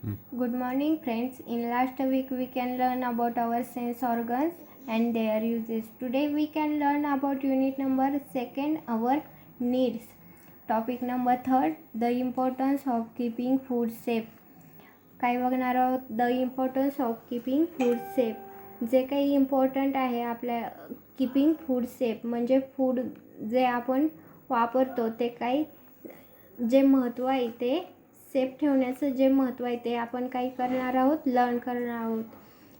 Good morning, friends. In last week, we can learn about our sense organs and their uses. Today, we can learn about unit number second, our needs. Topic number third, the importance of keeping food safe. काय बघणार आहोत? The importance of keeping food safe. जे काही important आहे आपल्या keeping food safe म्हणजे food जे आपण वापरतो ते काही जे महत्त्व आहे ते सेफ ठेवण्याचं जे महत्त्व आहे ते आपण काही करणार आहोत, लर्न करणार आहोत.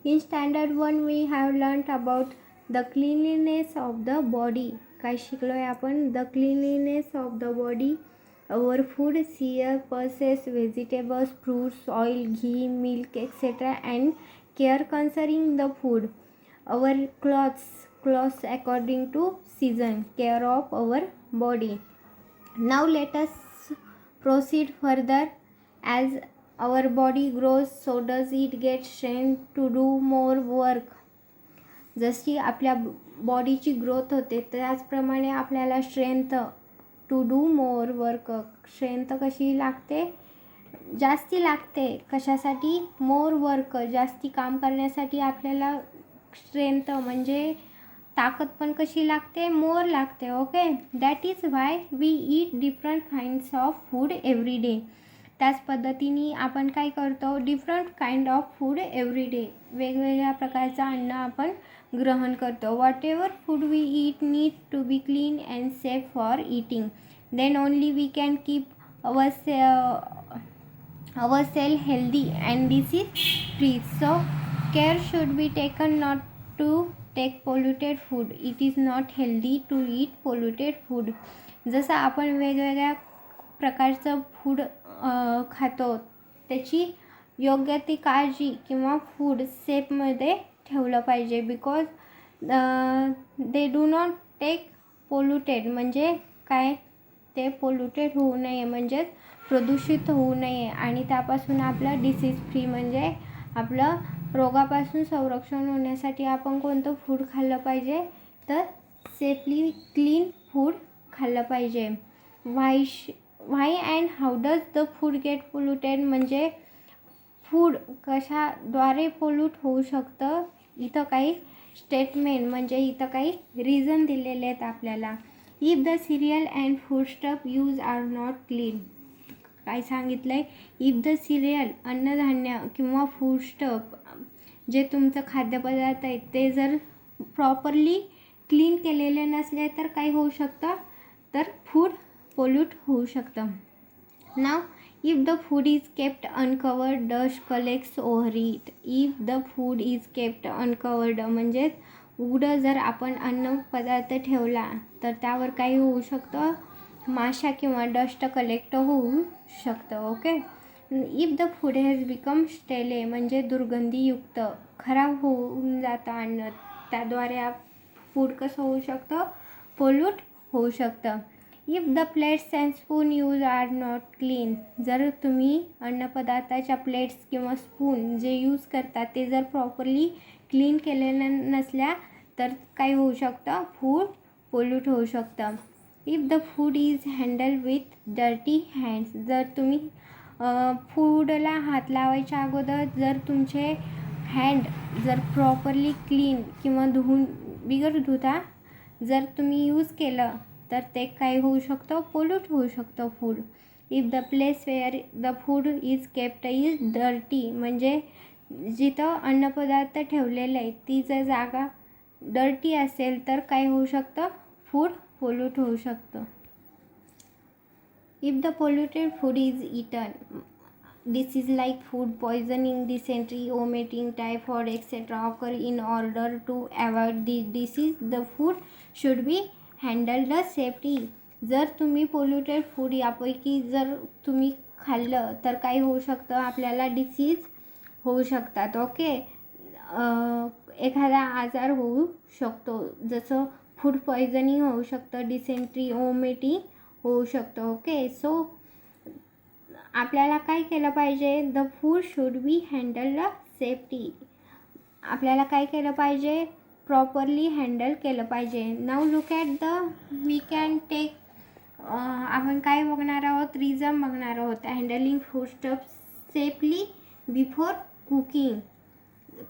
In standard 1 we have learn about the cleanliness of the body. काय शिकलो आहे आपण? The cleanliness of the body. Our food, cereal, pulses, vegetables, fruits, oil, ghee, milk, etc. and care concerning the food. Our clothes according to season, care of our body. Now let us proceed further. As our body grows, so does it get strength to do more work. जशी आपल्या बॉडीची growth होते त्याचप्रमाणे आपल्याला strength to do more work. Strength कशी लागते? जास्ती लागते. कशासाठी? More work. जास्ती काम करण्यासाठी आपल्याला स्ट्रेंथ म्हणजे ताकद पण कशी लागते? मोर लागते. Okay, that is why we eat different kinds of food every day. त्याच पद्धतीने आपण काय करतो? Different kind of food every day. वेगवेगळ्या प्रकारचं अन्न आपण ग्रहण करतो. Whatever food we eat need to be clean and safe for eating. Then only we can keep our cell healthy and disease free. So care should be taken not to take polluted food. It is not healthy to eat polluted food. जसं आपण वेगवेगळ्या प्रकारचं food खातो त्याची योग्य ती काळजी किंवा फूड सेफमध्ये ठेवलं पाहिजे. Because they do not take polluted म्हणजे काय? ते पोल्युटेड होऊ नये म्हणजेच प्रदूषित होऊ नये आणि त्यापासून आपलं डिसीज फ्री म्हणजे आपलं रोगापासून संरक्षण होण्यासाठी आपण कोणतं फूड खाल्लं पाहिजे? तर सेफली क्लीन फूड खाल्लं पाहिजे. Why and how does the food get polluted म्हणजे फूड कशाद्वारे पोल्यूट होऊ शकतं? इथं काही स्टेटमेंट म्हणजे इथं काही रिझन दिलेले आहेत आपल्याला. If the cereal and foodstuff use are not clean. काय सांगितलं आहे? इफ द सिरियल अन्नधान्य किंवा फूडस्टफ जे तुमचं खाद्यपदार्थ आहेत ते जर प्रॉपरली क्लीन केलेले नसले तर काय होऊ शकतं? तर फूड पोल्यूट होऊ शकतं. Now if the food is kept uncovered dust collects over it. If the food is kept uncovered म्हणजेच उघडं जर आपण अन्न पदार्थ ठेवला तर त्यावर काही होऊ शकतं? माशा किंवा डस्ट कलेक्ट होऊ शकतं. Okay, if the food has become stele म्हणजे दुर्गंधीयुक्त, खराब होऊन जातं अन्न, त्याद्वारे फूड कसं होऊ शकतं? पोल्यूट होऊ शकतं. If the plates and spoon use are not clean. जर तुम्ही अन्नपदार्थाच्या प्लेट्स किंवा स्पून जे यूज करता ते जर प्रॉपरली क्लीन केलेलं नसल्या तर काय होऊ शकतं? फूड पोल्यूट होऊ शकतं. If the food is handle with dirty hands. जर तुम्ही फूडला हात लावायच्या अगोदर जर तुमचे हँड जर प्रॉपरली क्लीन किंवा बिगर धुता जर तुम्ही यूज केलं तर ते काय होऊ शकतं? पोल्यूट होऊ शकतं food. If the place wear the food is kept is dirty म्हणजे जिथं अन्नपदार्थ ठेवलेले आहे ती जर जागा डर्टी असेल तर काय होऊ शकतं? फूड पोल्यूट होऊ शकतं. If the polluted food is eaten, disease like food poisoning, dysentery, vomiting, typhoid, etc. occur. In order to avoid the disease, the food should be handled safely. जर तुम्ही पोल्युटेड फूड यापैकी जर तुम्ही खाल्लं तर काय होऊ शकतं? आपल्याला डिसीज होऊ शकतात. ओके, एखादा आजार होऊ शकतो जसं फूड पॉयझनिंग होऊ शकतं, डिसेंट्री, वॉमिटिंग होऊ शकतं. ओके, सो आपल्याला काय केलं पाहिजे? The food should be handled safety. आपल्याला काय केलं पाहिजे? प्रॉपरली हँडल केलं पाहिजे. Now look at the we can take. आपण काय बघणार आहोत? रिझन बघणार आहोत. Handling food stuff safely before cooking,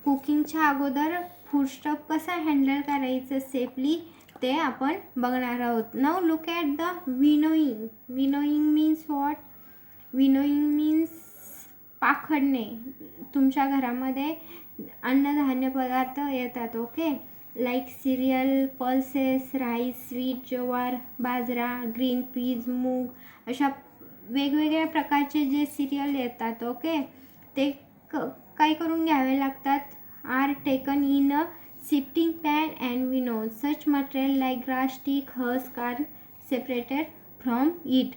कुकिंगच्या अगोदर फूड स्टफ कसा हँडल करायचं सेफली ते आपण बघणार आहोत. Now look at the winnowing. Winnowing means what? Winnowing means पाखडणे. तुमच्या घरामध्ये अन्नधान्य पदार्थ येतात, okay, like cereal, pulses, rice, sweet, ज्वार, बाजरा, ग्रीन पीज, मूग, अशा वेगवेगळ्या प्रकारचे जे सिरियल येतात, ओके, ते काय करून घ्यावे लागतात? Are taken in a sifting pan and winnow. Such material like grass stick, husk are separated from it.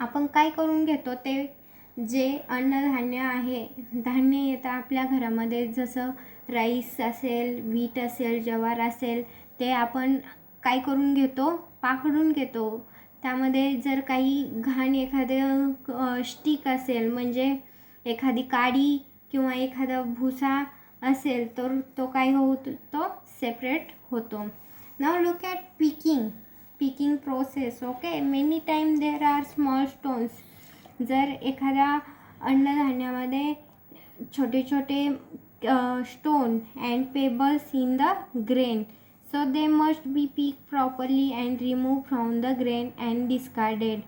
आपण काय करून घेतो? ते जे अन्नधान्य आहे, धान्य येतं आपल्या घरामध्ये, जसं राईस असेल, व्हीट असेल, ज्वार असेल, ते आपण काय करून घेतो? पाखडून घेतो. त्यामध्ये जर काही घाण एखादं स्टिक असेल, म्हणजे एखादी काडी किंवा एखादा भुसा असेल, तर तो काय होतो? तो सेपरेट होतो. Now look at picking. Picking process, okay. Many time there are small stones. जर एखाद्या अन्नधान्यामध्ये छोटे छोटे stone and pebbles in the grain, so they must be pick properly and remove from the grain and discarded.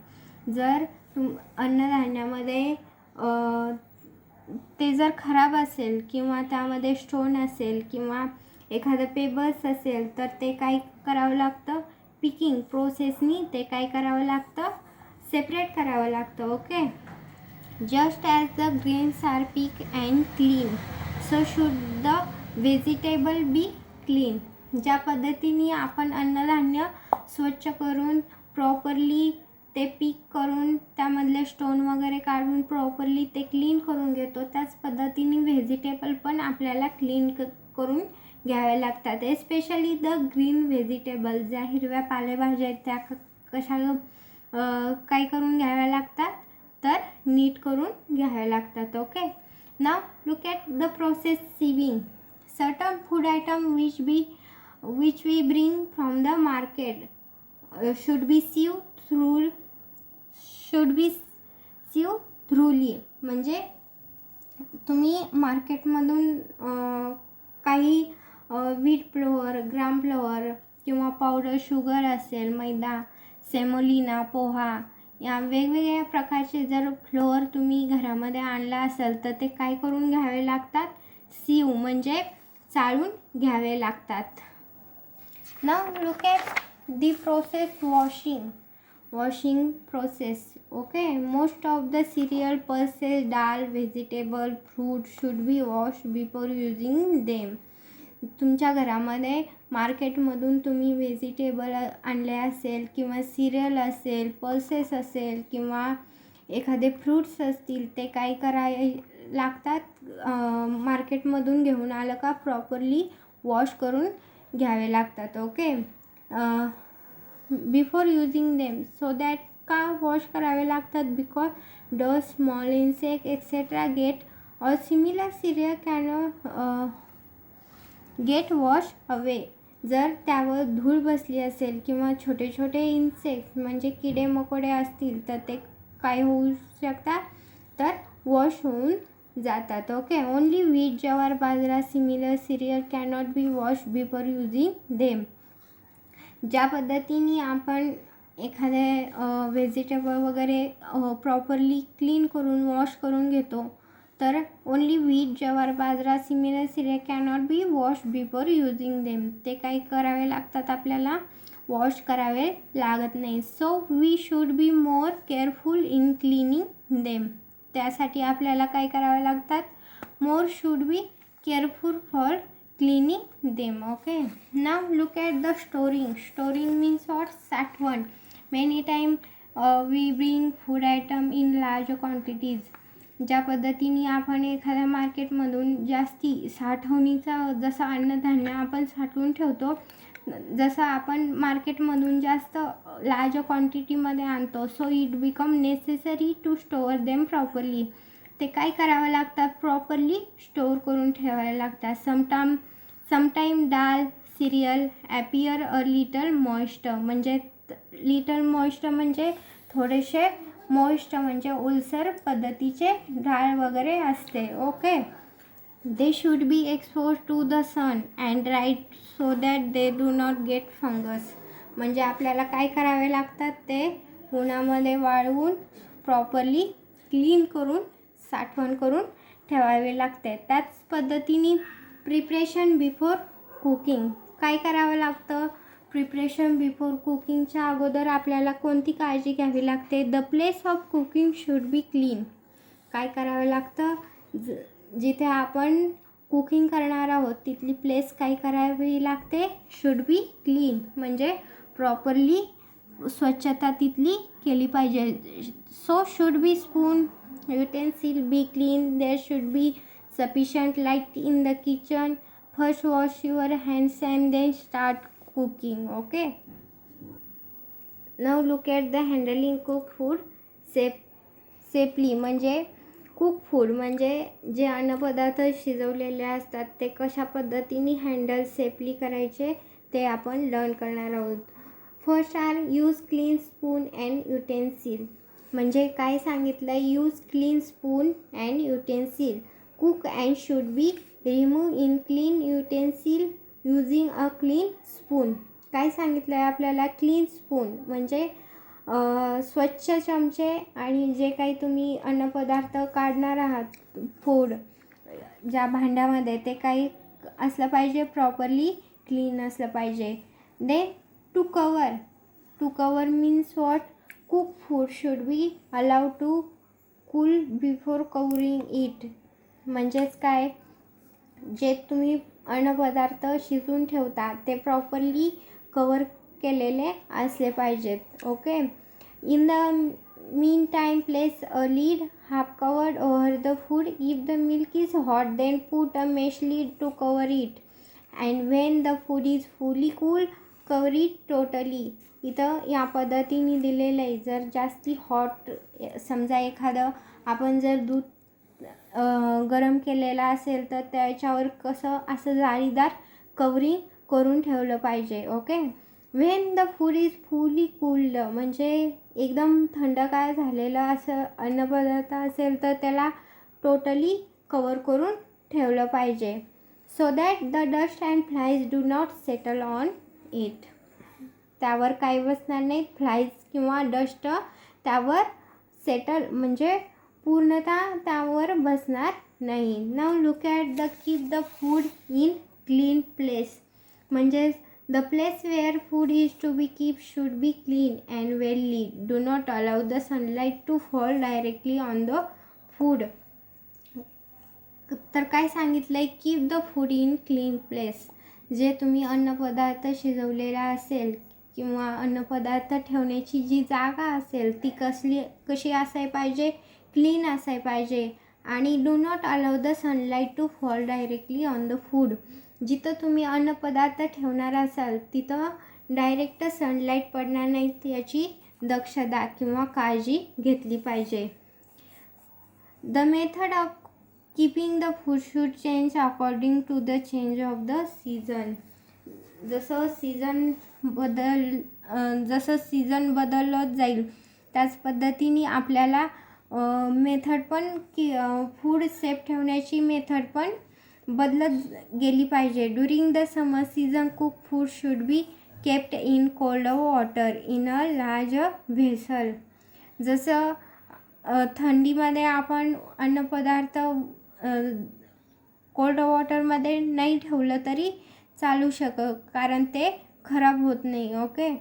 जर अन्नधान्यामध्ये ते जर खराब असेल किंवा त्यामध्ये स्टोन असेल किंवा एखादं पेबल्स असेल, तर ते काय करावं लागतं? पिकिंग प्रोसेसनी ते काय करावं लागतं? सेपरेट करावं लागतं, okay. Just as the grains are pick and clean, so should the vegetable be clean. ज्या पद्धतीने आपण अन्नधान्य स्वच्छ करून प्रॉपरली ते पीक करून त्यामधले स्टोन वगैरे काढून प्रॉपरली ते क्लीन करून घेतो, त्याच पद्धतीने व्हेजिटेबल पण आपल्याला क्लीन करून घ्यावे लागतात. एस्पेशली द ग्रीन व्हेजिटेबल, ज्या हिरव्या पालेभाज्या आहेत त्या कशा काय करून घ्याव्या लागतात? तर नीट करून घ्याव्या लागतात, okay. Now look at the process sieving. Certain food item which we bring from the market should be sieve thoroughly. म्हणजे तुम्ही मार्केटमधून काही व्हीट फ्लोअर, ग्राम फ्लोअर किंवा पावडर शुगर असेल, मैदा, सेमोलिना, पोहा, या वेगवेगळ्या प्रकारचे जर फ्लोअर तुम्ही घरामध्ये आणला असेल, तर ते काय करून घ्यावे लागतात? सीव म्हणजे चाळून घ्यावे लागतात. Now look at the process washing process, okay. Most of the cereal, pulses, dal, vegetable, fruit should be wash before using them. तुमच्या घरामध्ये मार्केटमधून तुम्ही व्हेजिटेबल आणले असेल किंवा सिरियल असेल, पल्सेस असेल किंवा एखादे फ्रूट्स असतील, ते काय करावे लागतात? मार्केटमधून घेऊन आलं का प्रॉपरली वॉश करून घ्यावे लागतात, okay. Before using them, so that का वॉश करावे लागतात? Because dust, small insect etcetera get और similar cereal can get wash away. जर त्यावर धूळ बसली असेल किंवा छोटे छोटे इन्सेक्ट म्हणजे किडे मकोडे असतील, तर ते काय होऊ शकतात? तर वॉश होऊन जातात, okay. Only wheat, jowar, bajra, similar cereal cannot be wash before using them. ज्या पद्धतीने आपण एखादे व्हेजिटेबल वगैरे प्रॉपरली क्लीन करून वॉश करून घेतो, तर only wheat, jowar, bajra, similar cereal cannot be wash before using them. ते काही करावे लागतात, आपल्याला वॉश करावे लागत नाही. So we should be more careful in cleaning them. त्यासाठी आपल्याला काय करावे लागतात? More should be careful for cleaning them, okay. Now look at the storing means what? साठवण. Many time we bring food item in large quantities. ज्या पद्धतीने आपण एखाद्या मार्केटमधून जास्ती साठवणीचा, जसं अन्नधान्य आपण साठवून ठेवतो, जसं आपण मार्केटमधून जास्त लार्ज क्वांटिटीमध्ये आणतो, so it become necessary to store them properly. ते काय करावं लागतात? प्रॉपरली स्टोअर करून ठेवायला लागतात. Sometime dal, cereal appear a little moist. म्हणजे लिटल मॉइस्ट म्हणजे थोडेसे मॉइस्ट म्हणजे ओलसर पद्धतीचे डाळ वगैरे असते. Okay. They should be expose to the sun and dried so that they do not get fungus. म्हणजे आपल्याला काय करावे लागतात, ते उन्हामध्ये वाळवून प्रॉपरली क्लीन करून साठवण करून ठेवावे लागते. त्याच पद्धतीने प्रिपरेशन बिफोर कुकिंग काय करावं लागतं. प्रिपरेशन बिफोर कुकिंगच्या अगोदर आपल्याला कोणती काळजी घ्यावी लागते. The place of cooking should be clean. काय करावं लागतं, जिथे आपण कुकिंग करणार आहोत तिथली प्लेस काय करावी लागते, शूड बी क्लीन. म्हणजे प्रॉपरली स्वच्छता तिथली केली पाहिजे. So should be spoon utensil be clean. There should be sufficient light in the kitchen. First wash your hands and then start cooking. Okay. Now look at the handling cook food safely. म्हणजे cook food म्हणजे जे अन्नपदार्थ शिजवलेले असतात ते कशा पद्धतीने handle safely करायचे ते आपण लर्न करणार आहोत. First are use clean spoon and utensil. म्हणजे काय सांगितलं, use clean spoon and utensil. Cook and should be remove in clean utensil using a clean spoon. काय सांगितलं आहे आपल्याला, क्लीन स्पून म्हणजे स्वच्छ चमचे आणि जे काही तुम्ही अन्नपदार्थ काढणार आहात फूड ज्या भांड्यामध्ये ते काही असलं पाहिजे, प्रॉपरली क्लीन असलं पाहिजे. Then to cover means what, cook food should be allowed to cool before covering it. म्हणजेच काय, जे तुम्ही अन्नपदार्थ शिजवून ठेवता ते प्रॉपरली कवर केलेले असले पाहिजेत. Okay. In the mean time place a lid half covered over the food. If the milk is hot then put a mesh lid to cover it and when the food is fully cool cover it totally. इथं या पद्धतीने दिलेलं आहे. जर जास्ती hot समजा एखादं आपण जर दूध गरम केलेला असेल तर त्याच्यावर कसं असं जाळीदार कवरिंग करून ठेवलं पाहिजे. Okay. When the food is फुली कूल्ड म्हणजे एकदम थंडगार झालेलं असं अन्नपदार्थ असेल तर त्याला टोटली कवर करून ठेवलं पाहिजे. So that the dust and flies do not settle on it. त्यावर काही बसणार नाहीत, फ्लाईज किंवा डस्ट त्यावर सेटल म्हणजे पूर्णतः त्यावर बसणार नाही. Now look at the keep the food in clean place. म्हणजे the place where food is to be keep should be clean and well lid. Do not allow the sunlight to fall directly on the food. तर काय सांगितलं आहे, keep the food in clean place. जे तुम्ही अन्नपदार्थ शिजवलेला असेल किंवा अन्नपदार्थ ठेवण्याची जी जागा असेल ती कशी असाय पाहिजे, क्लीन असाय पाहिजे. आणि do not allow the sunlight to fall directly on the food. जिथं तुम्ही अन्नपदार्थ ठेवणार असाल तिथं डायरेक्ट सनलाईट पडणार नाहीत याची दक्षता किंवा काळजी घेतली पाहिजे. The method of keeping the food should change according to the change of the season. जसं सीझन बदलत जाईल त्याच पद्धतीने आपल्याला मेथड पण की फूड सेफ ठेवण्याची मेथड पण बदलत गेली पाहिजे. During the summer season cook food should be kept in cold water in a large vessel. जसं थंडीमध्ये आपण अन्नपदार्थ कोल्ड वॉटरमध्ये नाही ठेवलं तरी चालू कारण ते खराब होत नाही. ओके.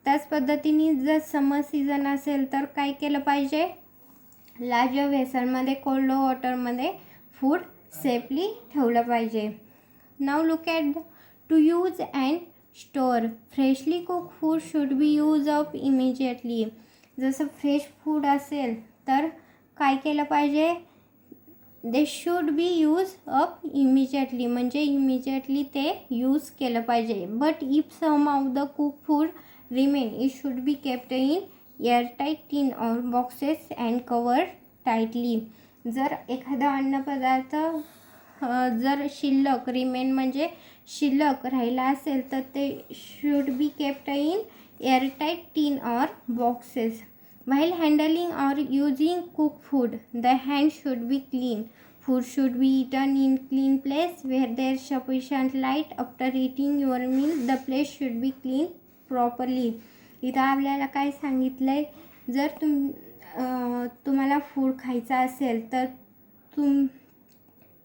त्याच पद्धतीने जर समर सीझन असेल तर काय केलं पाहिजे, लार्ज व्हेसलमध्ये कोल्ड वॉटरमध्ये फूड सेफली ठेवलं पाहिजे. Now look at to use and store. Freshly cook food should be use up immediately. जसं फ्रेश फूड असेल तर काय केलं पाहिजे, they should be use up immediately म्हणजे इमिजिएटली ते यूज केलं पाहिजे. But if some of the cook food remain it should be kept in airtight tin or boxes and cover tightly. जर एखादा अन्नपदार्थ जर शिल्लक रिमेन म्हणजे शिल्लक राहिला असेल तर ते should be kept in airtight tin or boxes. While handling or using cooked food, the hands should be clean. Food should be eaten in clean place where there is sufficient light. After eating your meal, the place should be clean properly. इथं आपल्याला काय सांगितलं आहे, जर तुम्हाला food खायचं असेल तर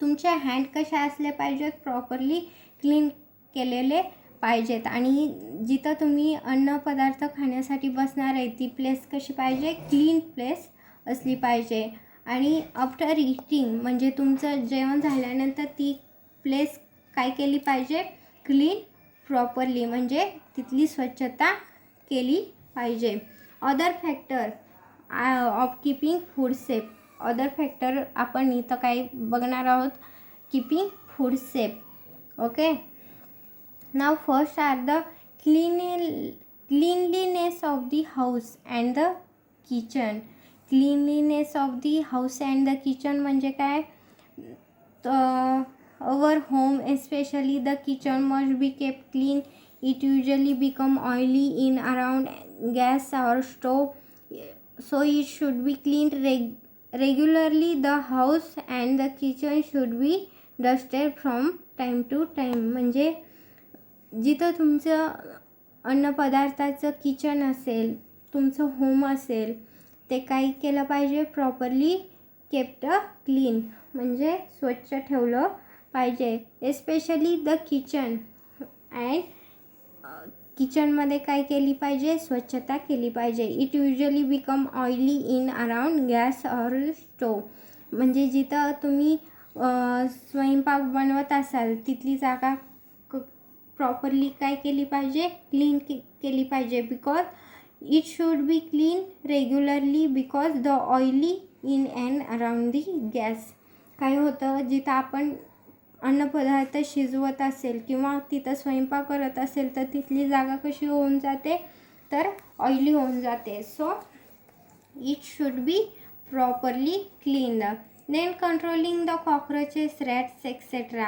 तुमचे हँड कशा असले पाहिजेत, प्रॉपरली क्लीन केलेले पाहिजेत. आणि जिथं तुम्ही अन्न पदार्थ खाण्यासाठी बसणार आहे ती प्लेस कशी पाहिजे, क्लीन प्लेस असली पाहिजे. आणि आफ्टर इटिंग म्हणजे तुमचं जेवण झाल्यानंतर ती प्लेस काय केली पाहिजे, क्लीन प्रॉपरली, म्हणजे तिथली स्वच्छता केली पाहिजे. Other factor of keeping food safe. Other factor आपण इथं काय बघणार आहोत, keeping food safe. Okay, now first are the cleanliness of the house and the kitchen. Cleanliness of the house and the kitchen म्हणजे काय, our home especially the kitchen must be kept clean. It usually become oily in around gas or stove, so it should be cleaned regularly. The house and the kitchen should be dusted from time to time. म्हणजे जिथं तुमचं अन्नपदार्थाचं kitchen असेल, तुमचं home असेल, ते काय केलं पाहिजे, प्रॉपरली केप्ट क्लीन म्हणजे स्वच्छ ठेवलं पाहिजे. एस्पेशली द किचन अँड किचनमध्ये काय केली पाहिजे, स्वच्छता केली पाहिजे. It usually become oily in around gas or stove. म्हणजे जिथं तुम्ही स्वयंपाक बनवत असाल तिथली जागा प्रॉपरली काय केली पाहिजे, क्लीन केली पाहिजे. Because it should be clean regularly because the oily in and around the gas. काय होतं, जिथं आपण अन्नपदार्थ शिजवत असेल किंवा तिथं स्वयंपाक करत असेल तर तिथली जागा कशी होऊन जाते, तर ऑइली होऊन जाते. So it should be properly clean. Then controlling the cockroaches, rats, etc.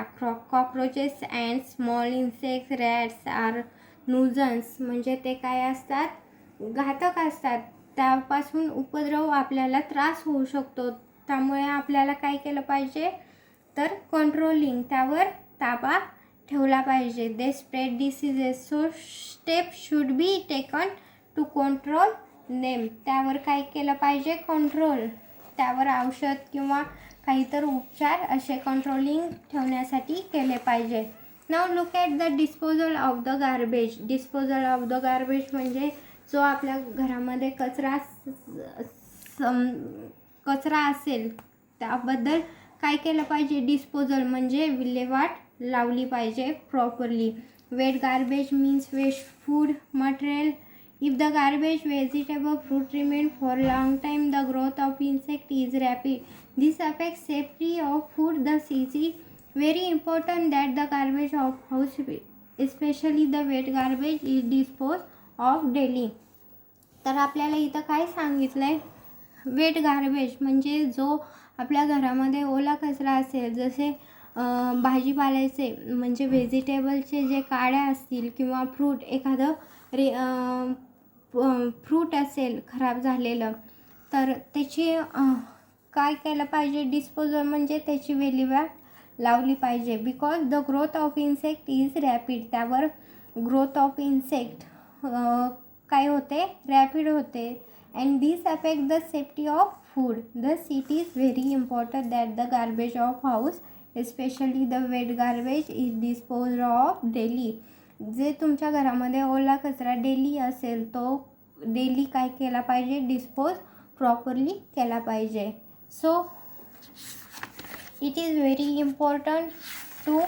Cockroaches and small insects, rats are nuisance. म्हणजे ते काय असतात, घातक असतात. त्यापासून उपद्रव आपल्याला त्रास होऊ शकतो. त्यामुळे आपल्याला काय केलं पाहिजे, तर कंट्रोलिंग, त्यावर ताबा ठेवला पाहिजे. They spread diseases, so step should be taken to control them. त्यावर काय केलं पाहिजे, कंट्रोल, त्यावर औषध किंवा काहीतरी उपचार असे कंट्रोलिंग ठेवण्यासाठी केले पाहिजे. Now look at the disposal of the garbage. Disposal of the garbage म्हणजे जो आपल्या घरामध्ये कचरा असेल त्याबद्दल काय केलं पाहिजे, डिस्पोजल म्हणजे विल्हेवाट लावली पाहिजे properly. Wet garbage means waste food material. If the garbage, vegetable, fruit remain for long time, the growth of insect is rapid. This affects safety of food. Thus, it is very important that the garbage of house, especially the wet garbage, is disposed of daily. तर आपल्याला इथं काय सांगितलं आहे, weight garbage म्हणजे जो आपल्या घरामध्ये ओला कचरा असेल, जसे भाजीपाल्याचे म्हणजे व्हेजिटेबलचे जे काड्या असतील किंवा फ्रूट, एखादं फ्रूट असेल खराब झालेलं, तर त्याची काय केलं पाहिजे, डिस्पोजल म्हणजे त्याची विल्हेवाट लावली पाहिजे. Because the growth of insect is rapid. त्यावर ग्रोथ ऑफ इन्सेक्ट काय होते, रॅपिड होते. And this affect the safety of food. Thus it is very important that the garbage of house especially the wet garbage is dispose of daily. जे तुमच्या घरामध्ये ओला कचरा daily असेल तो डेली काय केला पाहिजे, डिस्पोज प्रॉपरली केला पाहिजे. So it is very important to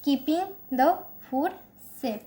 keeping the food safe.